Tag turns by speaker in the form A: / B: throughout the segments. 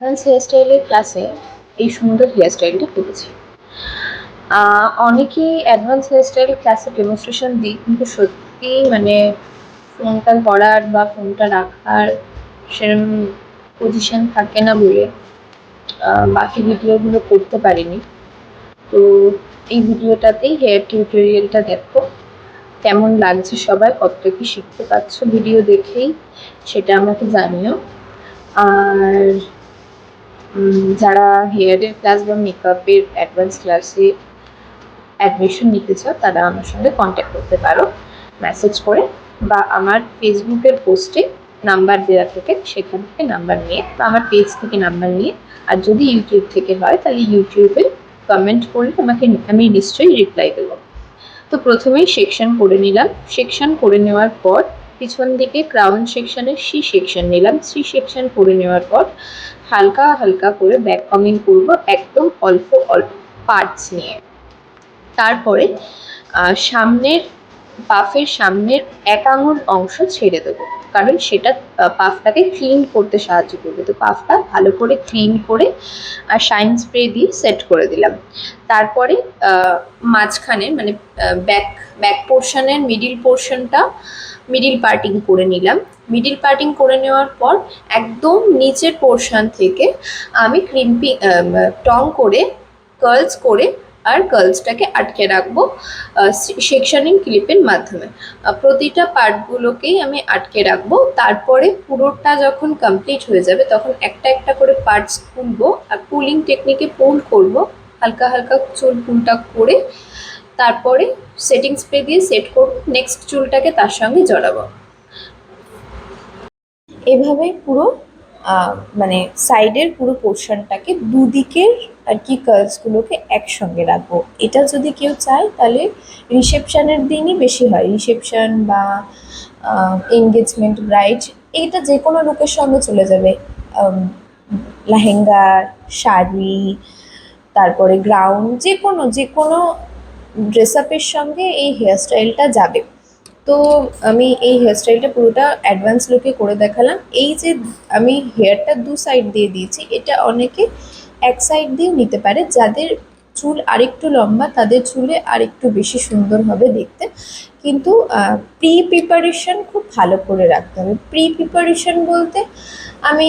A: Advance হেয়ারস্টাইলের ক্লাসে এই সুন্দর হেয়ারস্টাইলটা করেছি। অনেকেই অ্যাডভান্স হেয়ারস্টাইল ক্লাসে ডেমনস্ট্রেশন দিই, কিন্তু সত্যি মানে ফোনটা ধরার বা ফোনটা রাখার সেরকম পজিশন থাকে না বলে বাকি ভিডিওগুলো করতে পারিনি। তো এই ভিডিওটাতেই হেয়ার টিউটোরিয়ালটা দেখো, কেমন লাগছে সবার, কতটা কি শিখতে পারছো ভিডিও দেখেই সেটা আমাকে জানিও। আর যারা হেয়ারের ক্লাস বা মেকআপের অ্যাডভান্স ক্লাসে অ্যাডমিশন নিতে চাও তারা আমার সঙ্গে কন্ট্যাক্ট করতে পারো মেসেজ করে, বা আমার ফেসবুকের পোস্টে নাম্বার দেওয়া থেকে সেখান থেকে নাম্বার নিয়ে, বা আমার পেজ থেকে নাম্বার নিয়ে, আর যদি ইউটিউব থেকে হয় তাহলে ইউটিউবে কমেন্ট করলে আমি নিশ্চয়ই রিপ্লাই দেবো। তো প্রথমেই সেকশন করে নিলাম। সেকশন করে নেওয়ার পর পিছন দিকে ক্রাউন সেকশনের সেকশন নিলাম। সেকশন করে নেওয়ার পর হালকা হালকা করে ব্যাক কমিং করবো, একদম অল্প অল্প পার্টস নিয়ে। তারপরে সামনের পাফের সামনের এক আঙুল অংশ ছেড়ে দেবো, কারণ সেটা পাফটাকে ক্লিন করতে সাহায্য করবে। তো পাফটা ভালো করে ক্লিন করে আর শাইন স্প্রে দিয়ে সেট করে দিলাম। তারপরে মাঝখানে মানে ব্যাক পোর্শনের মিডিল পার্টিং করে নিলাম। মিডিল পার্টিং করে নেওয়ার পর একদম নিচের পোর্শন থেকে আমি টং করে কার্লস করে আর কার্লসটাকে আটকে রাখবো সেকশনিং ক্লিপের মাধ্যমে। প্রতিটা পার্টগুলোকেই আমি আটকে রাখবো। তারপরে পুরোটা যখন কমপ্লিট হয়ে যাবে তখন একটা একটা করে পার্টস খুলবো আর পুলিং টেকনিকে পুল করবো, হালকা হালকা চুল পুলটা করে তারপরে সেটিং স্প্রে দিয়ে সেট করবো, নেক্সট চুলটাকে তার সঙ্গে জড়াবো। এভাবে পুরো মানে সাইডের পুরো পোর্শনটাকে দুদিকের আর কি কার্লসগুলোকে একসঙ্গে রাখবো। এটা যদি কেউ চায় তাহলে রিসেপশনের দিনই বেশি হয়, রিসেপশন বা এনগেজমেন্ট ব্রাইড, এইটা যে কোনো লুকের সঙ্গে চলে যাবে। লেহেঙ্গা, শাড়ি, তারপরে গ্রাউন, যে কোনো ড্রেস আপের সঙ্গে এই হেয়ারস্টাইলটা যাবে। তো আমি এই হেয়ারস্টাইলটা পুরোটা অ্যাডভান্স লুকে করে দেখালাম। এই যে আমি হেয়ারটা দু সাইড দিয়ে দিয়েছি, এটা অনেকে এক সাইড দিয়েও নিতে পারে। যাদের চুল আরেকটু লম্বা তাদের চুলে আরেকটু বেশি সুন্দর হবে দেখতে, কিন্তু প্রিপারেশন খুব ভালো করে রাখতে হবে। প্রিপারেশন বলতে আমি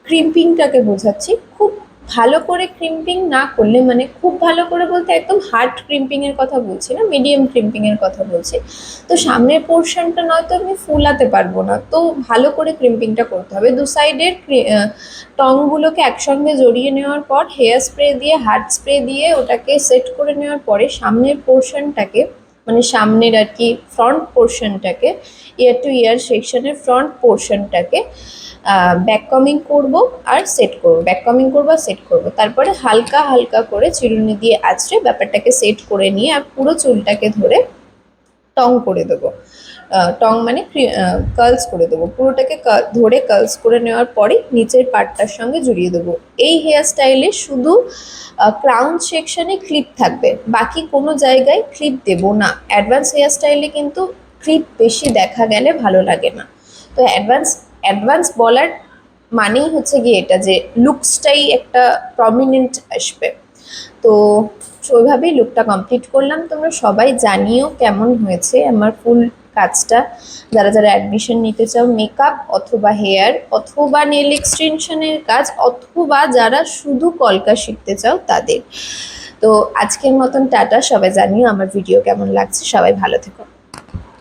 A: ক্রিম্পিংটাকে বোঝাচ্ছি। খুব ভালো করে ক্রিম্পিং না করলে, মানে খুব ভালো করে বলতে একদম হার্ড ক্রিম্পিংয়ের কথা বলছি না, মিডিয়াম ক্রিম্পিংয়ের কথা বলছি। তো সামনের পোর্শনটা নয়তো আমি ফুলাতে পারবো না, তো ভালো করে ক্রিম্পিংটা করতে হবে। দু সাইডের টংগুলোকে একসঙ্গে জড়িয়ে নেওয়ার পর হেয়ার স্প্রে দিয়ে, হার্ড স্প্রে দিয়ে ওটাকে সেট করে নেওয়ার পরে সামনের পোর্শনটাকে, মানে সামনের আর কি ফ্রন্ট পোর্শনটাকে, ইয়ার টু ইয়ার সেকশনের ফ্রন্ট পোর্শনটাকে ব্যাক কমিং করবো আর সেট করবো, ব্যাক কমিং করবো আর সেট করবো। তারপরে হালকা হালকা করে চিরুনি দিয়ে আঁচড়ে ব্যাপারটাকে সেট করে নিয়ে আর পুরো চুলটাকে ধরে টং করে দেবো। টং মানে কার্লস করে দেবো, পুরোটাকে ধরে কার্লস করে নেওয়ার পরে নিচের পার্টটার সঙ্গে জড়িয়ে দেবো। এই হেয়ার স্টাইলে শুধু ক্রাউন সেকশনে ক্লিপ থাকবে, বাকি কোনো জায়গায় ক্লিপ দেবো না। অ্যাডভান্স হেয়ার স্টাইলে কিন্তু ক্লিপ বেশি দেখা গেলে ভালো লাগে না। তো অ্যাডভান্স বলার মানেই হচ্ছে গিয়ে এটা যে লুকসটাই একটা প্রমিনেন্ট আসবে। তো ওইভাবেই লুকটা কমপ্লিট করলাম। তোমরা সবাই জানিও কেমন হয়েছে আমার ফুল কাজটা। যারা যারা অ্যাডমিশন নিতে চাও, মেকআপ অথবা হেয়ার অথবা নেল এক্সটেনশনের কাজ, অথবা যারা শুধু কলকা শিখতে চাও তাদের। তো আজকের মতন টাটা, সবাই জানিও আমার ভিডিও কেমন লাগছে, সবাই ভালো থেকো।